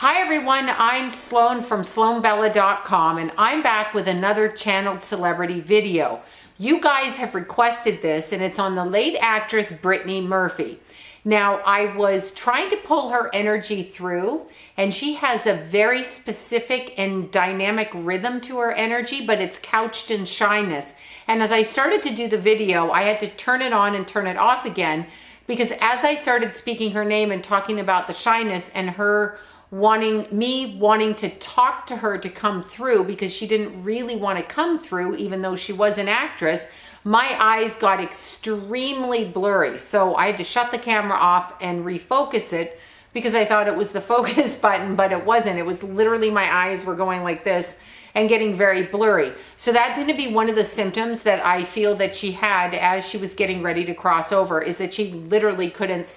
Hi everyone, I'm Sloan from SloanBella.com and I'm back with another channeled celebrity video. You guys have requested this and it's on the late actress Brittany Murphy. Now I was trying to pull her energy through and she has a very specific and dynamic rhythm to her energy, but it's couched in shyness. And as I started to do the video, I had to turn it on and turn it off again because as I started speaking her name and talking about the shyness and her wanting to talk to her to come through because she didn't really want to come through even though she was an actress, my eyes got extremely blurry. So I had to shut the camera off and refocus it because I thought it was the focus button, but it wasn't. It was literally my eyes were going like this and getting very blurry. So that's going to be one of the symptoms that I feel that she had as she was getting ready to cross over, is that she literally couldn't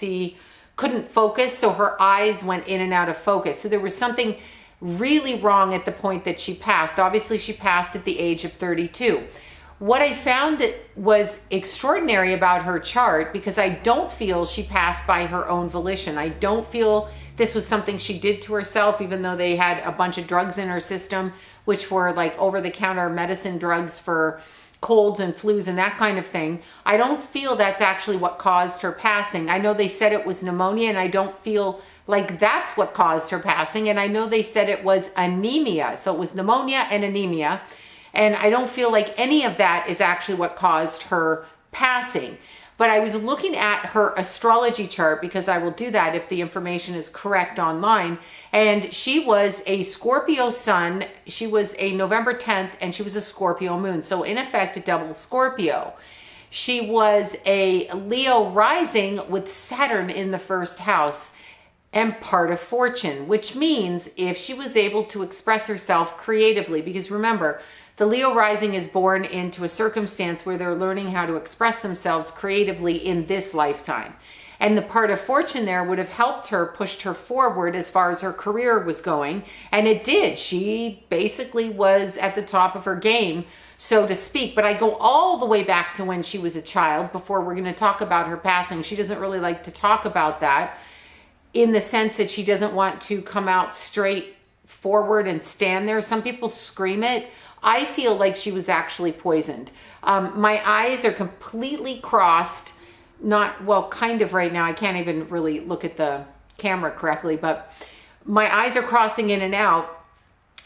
focus, so her eyes went in and out of focus. So there was something really wrong at the point that she passed. Obviously, she passed at the age of 32. What I found was extraordinary about her chart, because I don't feel she passed by her own volition. I don't feel this was something she did to herself, even though they had a bunch of drugs in her system, which were like over-the-counter medicine drugs for colds and flus and that kind of thing. I don't feel that's actually what caused her passing. I know they said it was pneumonia, and I don't feel like that's what caused her passing. And I know they said it was anemia. So it was pneumonia and anemia. And I don't feel like any of that is actually what caused her passing. But I was looking at her astrology chart, because I will do that if the information is correct online. And she was a Scorpio sun. She was a November 10th and she was a Scorpio moon. So in effect, a double Scorpio. She was a Leo rising with Saturn in the first house and part of fortune, which means if she was able to express herself creatively, because remember, the Leo rising is born into a circumstance where they're learning how to express themselves creatively in this lifetime. And the part of fortune there would have helped her, pushed her forward as far as her career was going. And it did. She basically was at the top of her game, so to speak. But I go all the way back to when she was a child before we're going to talk about her passing. She doesn't really like to talk about that, in the sense that she doesn't want to come out straight forward and stand there. Some people scream it. I feel like she was actually poisoned. My eyes are completely crossed. Kind of right now. I can't even really look at the camera correctly, but my eyes are crossing in and out,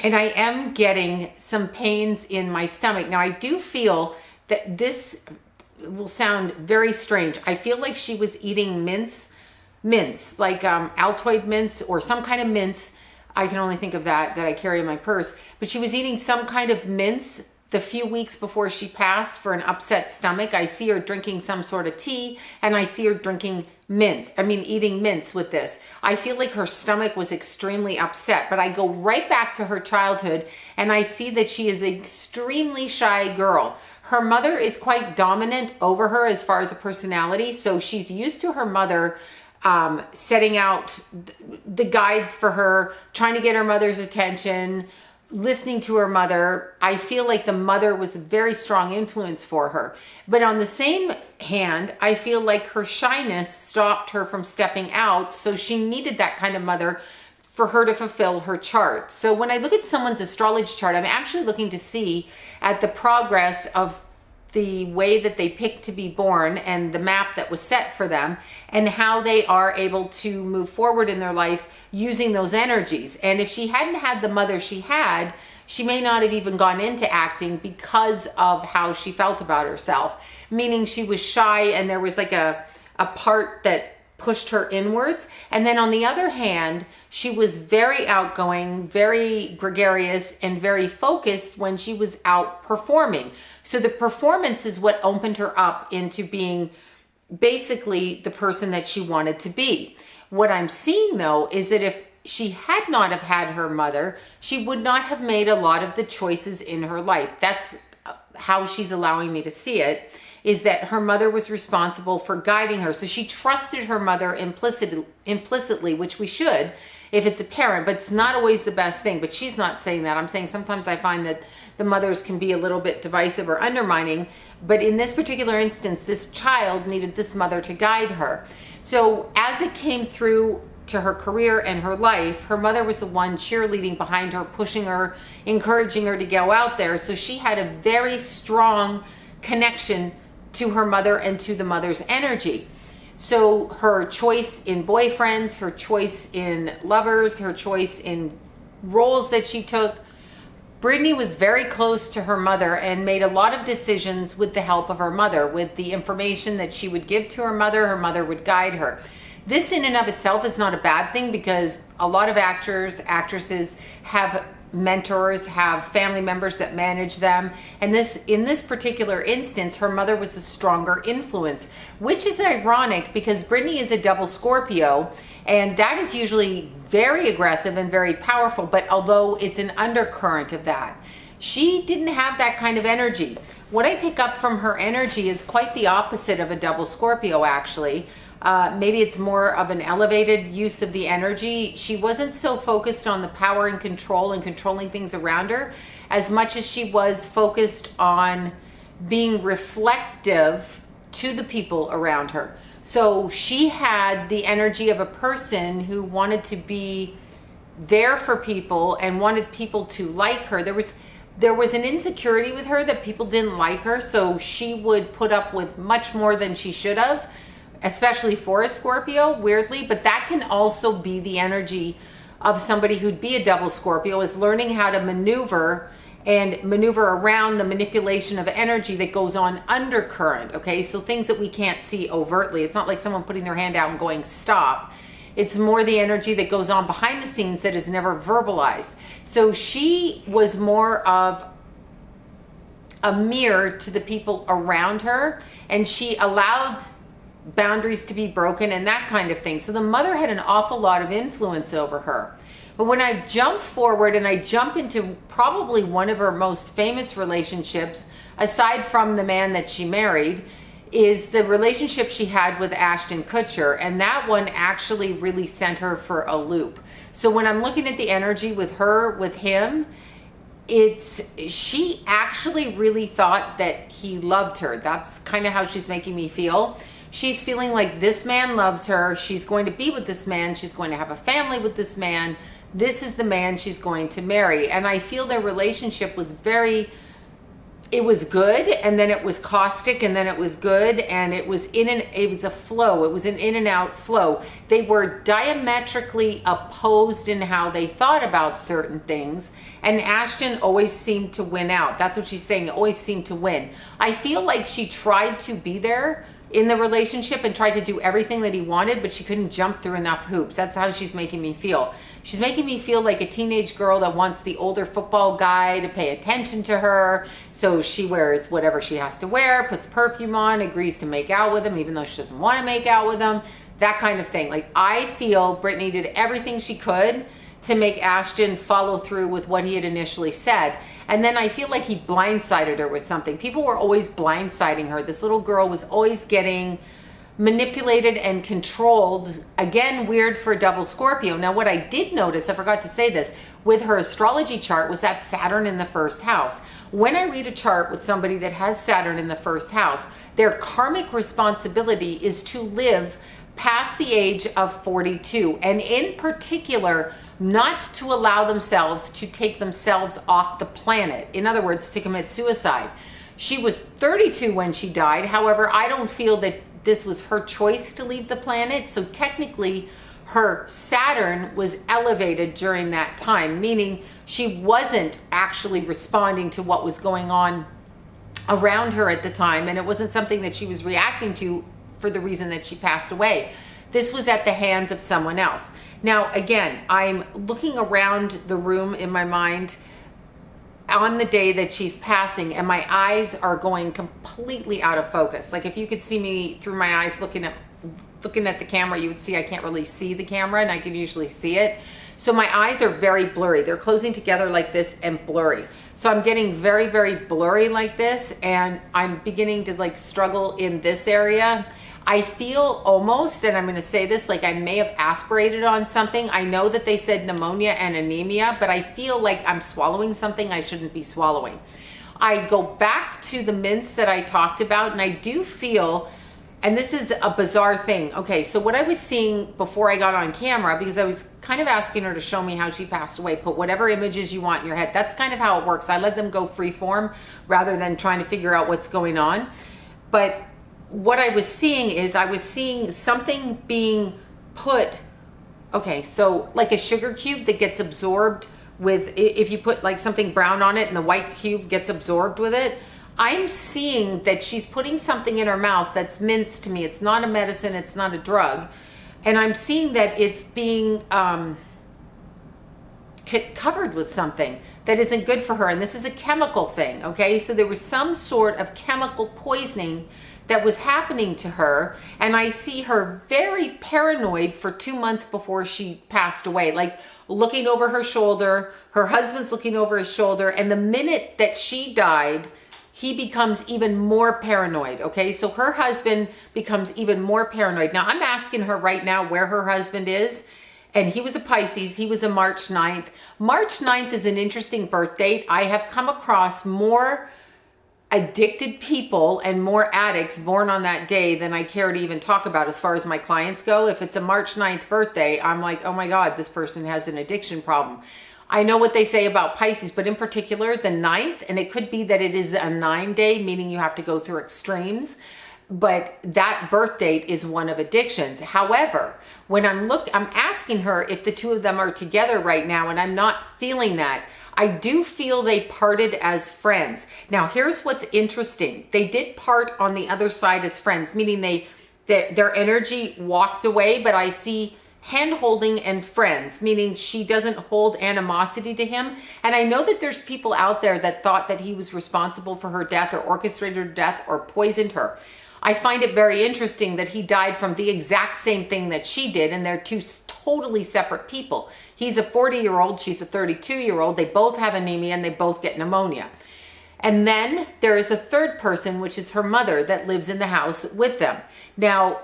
and I am getting some pains in my stomach. Now, I do feel that this will sound very strange. I feel like she was eating mints, like Altoid mints or some kind of mints. I can only think of that I carry in my purse. But she was eating some kind of mints the few weeks before she passed for an upset stomach. I see her drinking some sort of tea, and I see her drinking eating mints with this. I feel like her stomach was extremely upset, but I go right back to her childhood, and I see that she is an extremely shy girl. Her mother is quite dominant over her as far as a personality, so she's used to her mother setting out the guides for her, trying to get her mother's attention, listening to her mother. I feel like the mother was a very strong influence for her. But on the same hand, I feel like her shyness stopped her from stepping out. So she needed that kind of mother for her to fulfill her chart. So when I look at someone's astrology chart, I'm actually looking to see at the progress of the way that they picked to be born and the map that was set for them, and how they are able to move forward in their life using those energies. And if she hadn't had the mother she had, she may not have even gone into acting because of how she felt about herself, meaning she was shy and there was like a part that pushed her inwards. And then on the other hand, she was very outgoing, very gregarious, and very focused when she was out performing. So the performance is what opened her up into being basically the person that she wanted to be. What I'm seeing though is that if she had not have had her mother, she would not have made a lot of the choices in her life. That's how she's allowing me to see it, is that her mother was responsible for guiding her. So she trusted her mother implicitly, which we should if it's a parent, but it's not always the best thing. But she's not saying that. I'm saying sometimes I find that the mothers can be a little bit divisive or undermining. But in this particular instance, this child needed this mother to guide her. So as it came through to her career and her life, her mother was the one cheerleading behind her, pushing her, encouraging her to go out there. So she had a very strong connection to her mother and to the mother's energy. So her choice in boyfriends, her choice in lovers, her choice in roles that she took, Brittany was very close to her mother and made a lot of decisions with the help of her mother. With the information that she would give to her mother would guide her. This in and of itself is not a bad thing, because a lot of actors, actresses have mentors, have family members that manage them. And in this particular instance, her mother was the stronger influence, which is ironic because Brittany is a double Scorpio, and that is usually very aggressive and very powerful. But although it's an undercurrent of that, she didn't have that kind of energy. What I pick up from her energy is quite the opposite of a double Scorpio, actually. Maybe it's more of an elevated use of the energy. She wasn't so focused on the power and control and controlling things around her as much as she was focused on being reflective to the people around her. So she had the energy of a person who wanted to be there for people and wanted people to like her. There was an insecurity with her that people didn't like her, so she would put up with much more than she should have, especially for a Scorpio, weirdly. But that can also be the energy of somebody who'd be a double Scorpio, is learning how to maneuver around the manipulation of energy that goes on undercurrent, okay? So things that we can't see overtly. It's not like someone putting their hand out and going, stop. It's more the energy that goes on behind the scenes that is never verbalized. So she was more of a mirror to the people around her, and she allowed boundaries to be broken and that kind of thing. So the mother had an awful lot of influence over her. But when I jump forward and I jump into probably one of her most famous relationships, aside from the man that she married, is the relationship she had with Ashton Kutcher. And that one actually really sent her for a loop. So when I'm looking at the energy with her, with him, she actually really thought that he loved her. That's kind of how she's making me feel. She's feeling like this man loves her. She's going to be with this man. She's going to have a family with this man. This is the man she's going to marry. And I feel their relationship was it was good, and then it was caustic, and then it was good, and it was a flow. It was an in and out flow. They were diametrically opposed in how they thought about certain things, and Ashton always seemed to win out. That's what she's saying, always seemed to win. I feel like she tried to be there in the relationship and tried to do everything that he wanted, but she couldn't jump through enough hoops. That's how she's making me feel. She's making me feel like a teenage girl that wants the older football guy to pay attention to her. So she wears whatever she has to wear, puts perfume on, agrees to make out with him, even though she doesn't want to make out with him, that kind of thing. Like, I feel Brittany did everything she could to make Ashton follow through with what he had initially said. And then I feel like he blindsided her with something. People were always blindsiding her. This little girl was always getting manipulated and controlled. Again, weird for a double Scorpio. Now, what I did notice, I forgot to say this, with her astrology chart was that Saturn in the first house. When I read a chart with somebody that has Saturn in the first house, their karmic responsibility is to live past the age of 42. And in particular, not to allow themselves to take themselves off the planet. In other words, to commit suicide. She was 32 when she died. However, I don't feel that this was her choice to leave the planet. So technically, her Saturn was elevated during that time, meaning she wasn't actually responding to what was going on around her at the time. And it wasn't something that she was reacting to for the reason that she passed away. This was at the hands of someone else. Now, again, I'm looking around the room in my mind on the day that she's passing, and my eyes are going completely out of focus. Like, if you could see me through my eyes looking at the camera, you would see I can't really see the camera, and I can usually see it. So my eyes are very blurry. They're closing together like this and blurry. So I'm getting very, very blurry like this, and I'm beginning to like struggle in this area. I feel almost, and I'm going to say this, like I may have aspirated on something. I know that they said pneumonia and anemia, but I feel like I'm swallowing something I shouldn't be swallowing. I go back to the mints that I talked about, and I do feel And this is a bizarre thing. Okay, so what I was seeing before I got on camera, because I was kind of asking her to show me how she passed away, put whatever images you want in your head. That's kind of how it works. I let them go free form rather than trying to figure out what's going on. But what I was seeing is I was seeing something being put, okay, so like a sugar cube that gets absorbed with, if you put like something brown on it and the white cube gets absorbed with it, I'm seeing that she's putting something in her mouth that's minced to me. It's not a medicine, it's not a drug. And I'm seeing that it's being covered with something that isn't good for her. And this is a chemical thing, okay? So there was some sort of chemical poisoning that was happening to her. And I see her very paranoid for 2 months before she passed away, like looking over her shoulder, her husband's looking over his shoulder. And the minute that she died, he becomes even more paranoid, okay? So her husband becomes even more paranoid. Now, I'm asking her right now where her husband is, and he was a Pisces. He was a March 9th. March 9th is an interesting birth date. I have come across more addicted people and more addicts born on that day than I care to even talk about as far as my clients go. If it's a March 9th birthday, I'm like, oh my God, this person has an addiction problem. I know what they say about Pisces, but in particular the 9th, and it could be that it is a 9-day, meaning you have to go through extremes, but that birth date is one of addictions. However, when I'm asking her if the two of them are together right now, and I'm not feeling that. I do feel they parted as friends. Now, here's what's interesting. They did part on the other side as friends, meaning their energy walked away, but I see hand holding and friends, meaning she doesn't hold animosity to him. And I know that there's people out there that thought that he was responsible for her death or orchestrated her death or poisoned her. I find it very interesting that he died from the exact same thing that she did, and they're two totally separate people. He's a 40-year-old, she's a 32-year-old. They both have anemia and they both get pneumonia. And then there is a third person, which is her mother, that lives in the house with them. Now,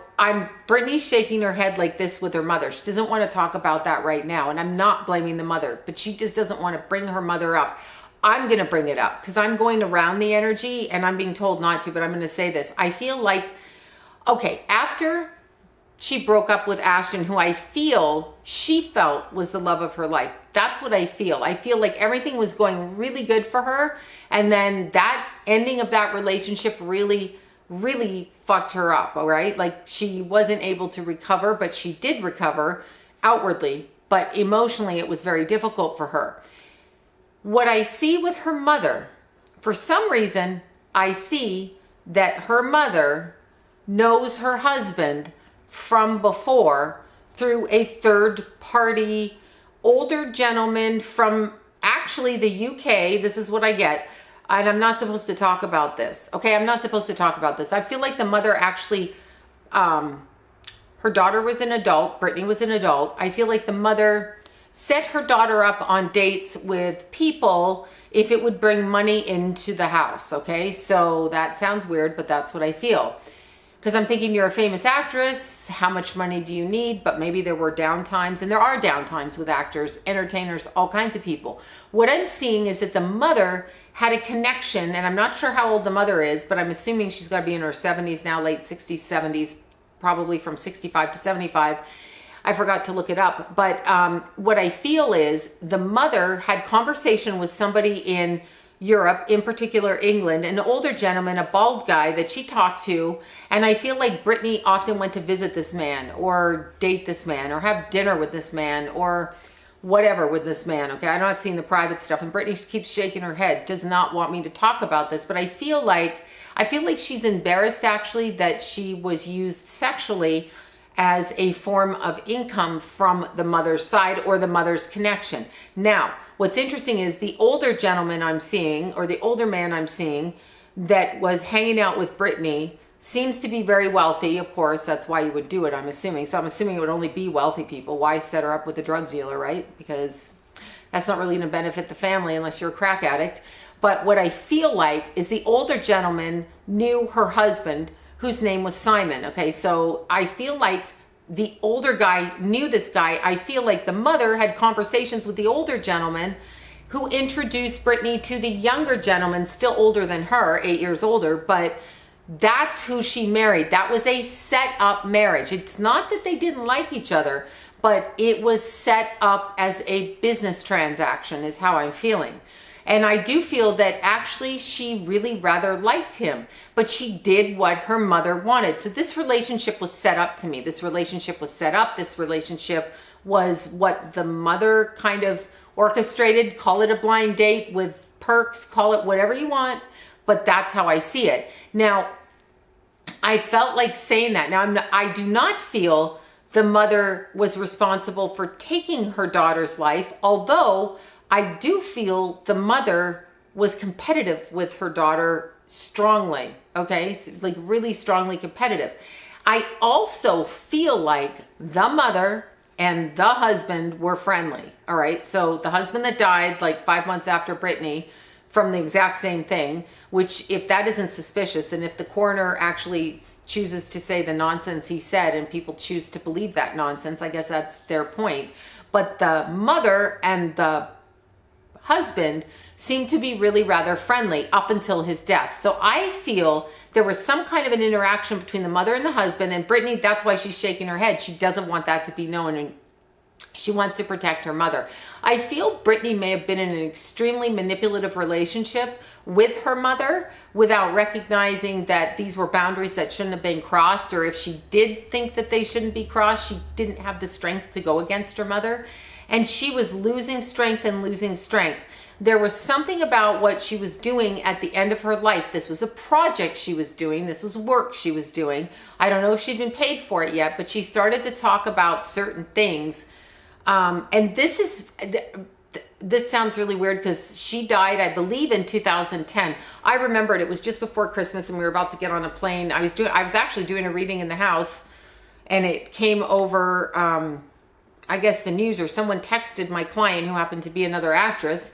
Brittany's shaking her head like this with her mother. She doesn't want to talk about that right now, and I'm not blaming the mother, but she just doesn't want to bring her mother up. I'm going to bring it up because I'm going around the energy, and I'm being told not to, but I'm going to say this. I feel like, okay, after she broke up with Ashton, who I feel she felt was the love of her life. That's what I feel. I feel like everything was going really good for her. And then that ending of that relationship really, really fucked her up. All right. Like she wasn't able to recover, but she did recover outwardly, but emotionally it was very difficult for her. What I see with her mother, for some reason, I see that her mother knows her husband from before through a third party older gentleman from actually the UK. This is what I get. And I'm not supposed to talk about this. Okay, I'm not supposed to talk about this. I feel like the mother actually, her daughter was an adult. Brittany was an adult. I feel like the mother set her daughter up on dates with people if it would bring money into the house. Okay, so that sounds weird, but that's what I feel. Because I'm thinking you're a famous actress, how much money do you need? But maybe there were downtimes, and there are downtimes with actors, entertainers, all kinds of people. What I'm seeing is that the mother had a connection, and I'm not sure how old the mother is, but I'm assuming she's got to be in her 70s now, late 60s, 70s, probably from 65 to 75. I forgot to look it up. But what I feel is the mother had conversation with somebody in Europe, in particular England, an older gentleman, a bald guy that she talked to. And I feel like Brittany often went to visit this man or date this man or have dinner with this man or whatever with this man. Okay, I'm not seeing the private stuff. And Brittany keeps shaking her head, does not want me to talk about this. But I feel like she's embarrassed actually that she was used sexually as a form of income from the mother's side or the mother's connection. Now, what's interesting is the older gentleman I'm seeing, or the older man I'm seeing that was hanging out with Brittany seems to be very wealthy. Of course, that's why you would do it, I'm assuming. So I'm assuming it would only be wealthy people. Why set her up with a drug dealer, right? Because that's not really going to benefit the family unless you're a crack addict. But what I feel like is the older gentleman knew her husband, whose name was Simon. Okay, so I feel like the older guy knew this guy. I feel like the mother had conversations with the older gentleman who introduced Brittany to the younger gentleman, still older than her, 8 years older, but That's who she married. That was a set up marriage. It's not that they didn't like each other, but it was set up as a business transaction is how I'm feeling. And I do feel that actually she really rather liked him, but she did what her mother wanted. So this relationship was set up to me. This relationship was set up. This relationship was what the mother kind of orchestrated. Call it a blind date with perks, call it whatever you want, but that's how I see it. Now, I felt like saying that. Now, I do not feel the mother was responsible for taking her daughter's life, although I do feel the mother was competitive with her daughter strongly, okay? So, like really strongly competitive. I also feel like the mother and the husband were friendly, all right? So the husband that died like 5 months after Brittany from the exact same thing, which if that isn't suspicious, and if the coroner actually chooses to say the nonsense he said and people choose to believe that nonsense, I guess that's their point. But the mother and the husband seemed to be really rather friendly up until his death. So I feel there was some kind of an interaction between the mother and the husband, and Brittany, that's why she's shaking her head. She doesn't want that to be known, and she wants to protect her mother. I feel Brittany may have been in an extremely manipulative relationship with her mother without recognizing that these were boundaries that shouldn't have been crossed, or if she did think that they shouldn't be crossed, she didn't have the strength to go against her mother. And she was losing strength and losing strength. There was something about what she was doing at the end of her life. This was a project she was doing. This was work she was doing. I don't know if she'd been paid for it yet, but she started to talk about certain things. And this sounds really weird because she died, I believe, in 2010. I remembered it was just before Christmas and we were about to get on a plane. I was actually doing a reading in the house, and it came over, I guess the news, or someone texted my client who happened to be another actress,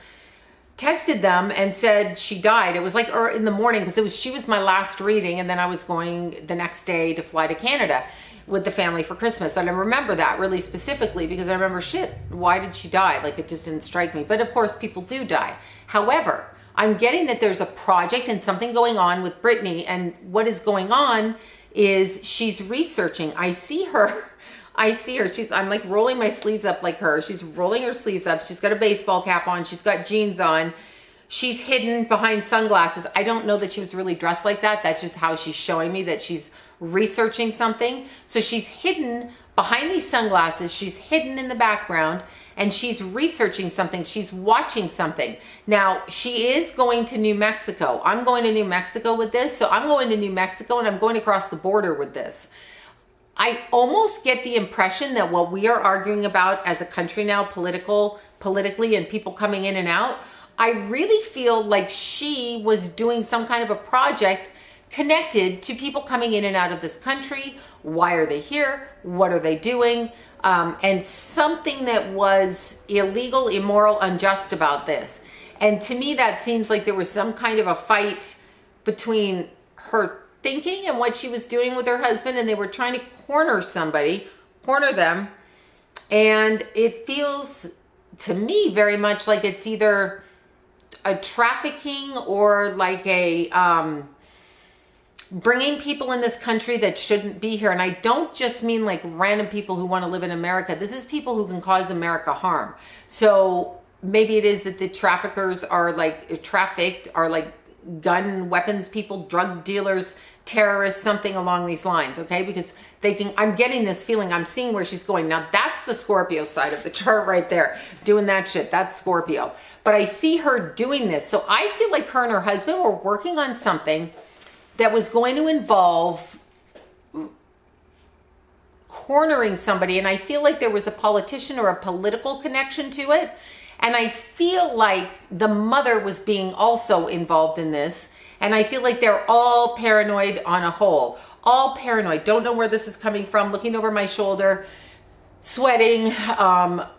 texted them and said she died. It was like in the morning because she was my last reading, and then I was going the next day to fly to Canada with the family for Christmas. And I remember that really specifically because I remember, shit, why did she die? Like, it just didn't strike me. But of course, people do die. However, I'm getting that there's a project and something going on with Brittany, and what is going on is she's researching. I see her. I'm like rolling my sleeves up like her. She's rolling her sleeves up. She's got a baseball cap on. She's got jeans on. She's hidden behind sunglasses. I don't know that she was really dressed like that. That's just how she's showing me that she's researching something. So she's hidden behind these sunglasses. She's hidden in the background, and she's researching something. She's watching something. Now, she is going to New Mexico. I'm going to New Mexico with this. So I'm going to New Mexico, and I'm going across the border with this. I almost get the impression that what we are arguing about as a country now, politically, and people coming in and out, I really feel like she was doing some kind of a project connected to people coming in and out of this country. Why are they here? What are they doing? And something that was illegal, immoral, unjust about this. And to me, that seems like there was some kind of a fight between her thinking and what she was doing with her husband, and they were trying to corner them. And it feels to me very much like it's either a trafficking or like a bringing people in this country that shouldn't be here. And I don't just mean like random people who want to live in America. This is people who can cause America harm. So maybe it is that the traffickers are like trafficked, are like gun weapons people, drug dealers, terrorists, something along these lines, okay? Because they can, I'm getting this feeling, I'm seeing where she's going. Now that's the Scorpio side of the chart right there, doing that shit, that's Scorpio. But I see her doing this. So I feel like her and her husband were working on something that was going to involve cornering somebody. And I feel like there was a politician or a political connection to it. And I feel like the mother was being also involved in this. And I feel like they're all paranoid on a whole. All paranoid. Don't know where this is coming from. Looking over my shoulder. Sweating.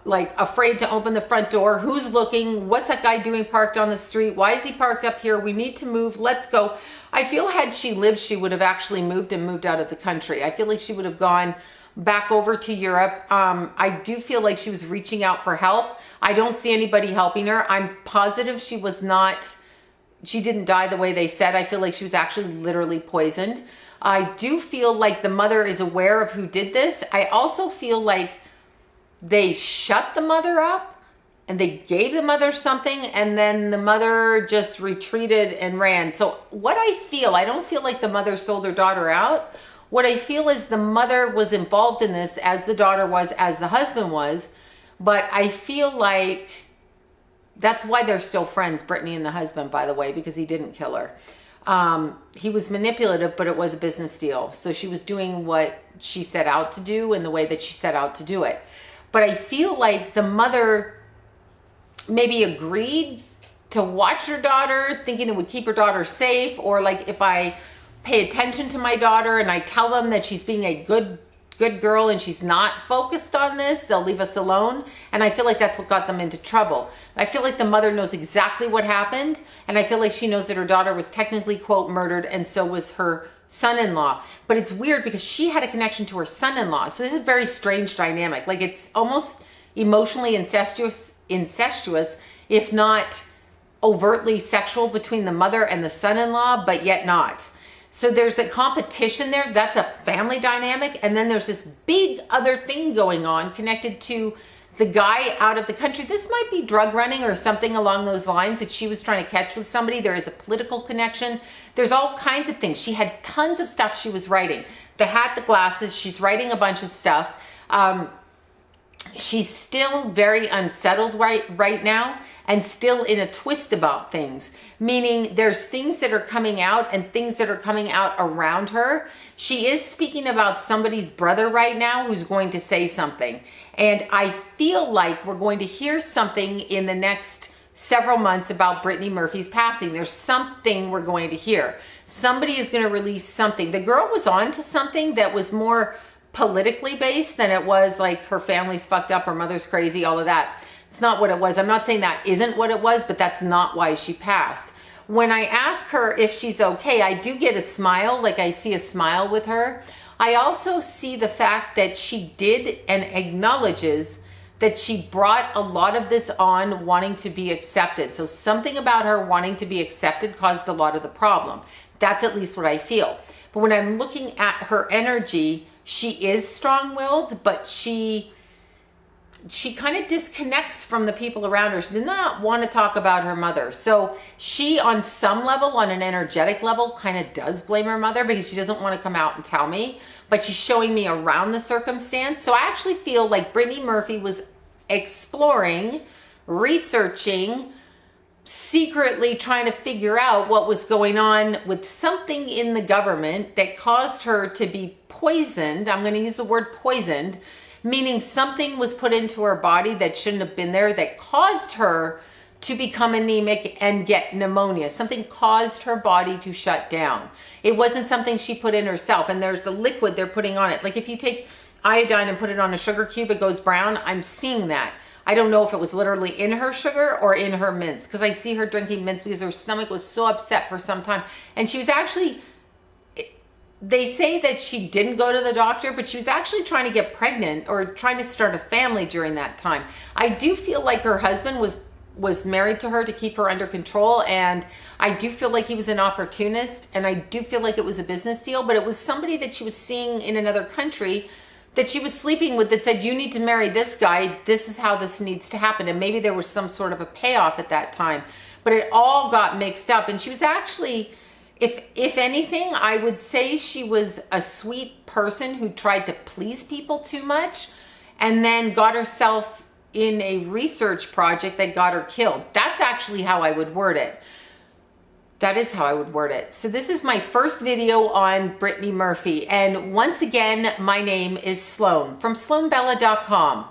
Like afraid to open the front door. Who's looking? What's that guy doing parked on the street? Why is he parked up here? We need to move. Let's go. I feel had she lived, she would have actually moved out of the country. I feel like she would have gone back over to Europe. I do feel like she was reaching out for help. I don't see anybody helping her. I'm positive she was not she didn't die the way they said. I feel like she was actually literally poisoned. I do feel like the mother is aware of who did this. I also feel like they shut the mother up and they gave the mother something, and then the mother just retreated and ran. So what I feel, I don't feel like the mother sold her daughter out. What I feel is the mother was involved in this as the daughter was, as the husband was. But I feel like that's why they're still friends, Brittany and the husband, by the way, because he didn't kill her. He was manipulative, but it was a business deal. So she was doing what she set out to do in the way that she set out to do it. But I feel like the mother maybe agreed to watch her daughter, thinking it would keep her daughter safe, or like, if I pay attention to my daughter and I tell them that she's being a good girl and she's not focused on this, they'll leave us alone. And I feel like that's what got them into trouble. I feel like the mother knows exactly what happened, and I feel like she knows that her daughter was technically, quote, murdered, and so was her son-in-law. But it's weird because she had a connection to her son-in-law. So this is a very strange dynamic. Like, it's almost emotionally incestuous, if not overtly sexual, between the mother and the son-in-law, but yet not. So there's a competition there. That's a family dynamic. And then there's this big other thing going on connected to the guy out of the country. This might be drug running or something along those lines that she was trying to catch with somebody. There is a political connection. There's all kinds of things. She had tons of stuff she was writing. The hat, the glasses, she's writing a bunch of stuff. She's still very unsettled right now, and still in a twist about things, meaning there's things that are coming out and things that are coming out around her. She is speaking about somebody's brother right now who's going to say something. And I feel like we're going to hear something in the next several months about Brittany Murphy's passing. There's something we're going to hear. Somebody is going to release something. The girl was on to something that was more politically based than it was like her family's fucked up, her mother's crazy, all of that. It's not what it was. I'm not saying that isn't what it was, but that's not why she passed. When I ask her if she's okay, I do get a smile, like I see a smile with her. I also see the fact that she did and acknowledges that she brought a lot of this on wanting to be accepted. So something about her wanting to be accepted caused a lot of the problem. That's at least what I feel. But when I'm looking at her energy, she is strong-willed, but she kind of disconnects from the people around her. She did not want to talk about her mother. So she, on some level, on an energetic level, kind of does blame her mother because she doesn't want to come out and tell me, but she's showing me around the circumstance. So I actually feel like Brittany Murphy was exploring, researching, secretly trying to figure out what was going on with something in the government that caused her to be poisoned. I'm going to use the word poisoned, meaning something was put into her body that shouldn't have been there, that caused her to become anemic and get pneumonia. Something caused her body to shut down. It wasn't something she put in herself. And there's the liquid they're putting on it. Like if you take iodine and put it on a sugar cube, it goes brown. I'm seeing that. I don't know if it was literally in her sugar or in her mints, because I see her drinking mints because her stomach was so upset for some time. And she was actually, they say that she didn't go to the doctor, but she was actually trying to get pregnant or trying to start a family during that time. I do feel like her husband was married to her to keep her under control, and I do feel like he was an opportunist, and I do feel like it was a business deal, but it was somebody that she was seeing in another country that she was sleeping with that said, you need to marry this guy. This is how this needs to happen. And maybe there was some sort of a payoff at that time, but it all got mixed up. And she was actually, if anything, I would say she was a sweet person who tried to please people too much and then got herself in a research project that got her killed. That's actually how I would word it. That is how I would word it. So this is my first video on Brittany Murphy. And once again, my name is Sloan from SloanBella.com.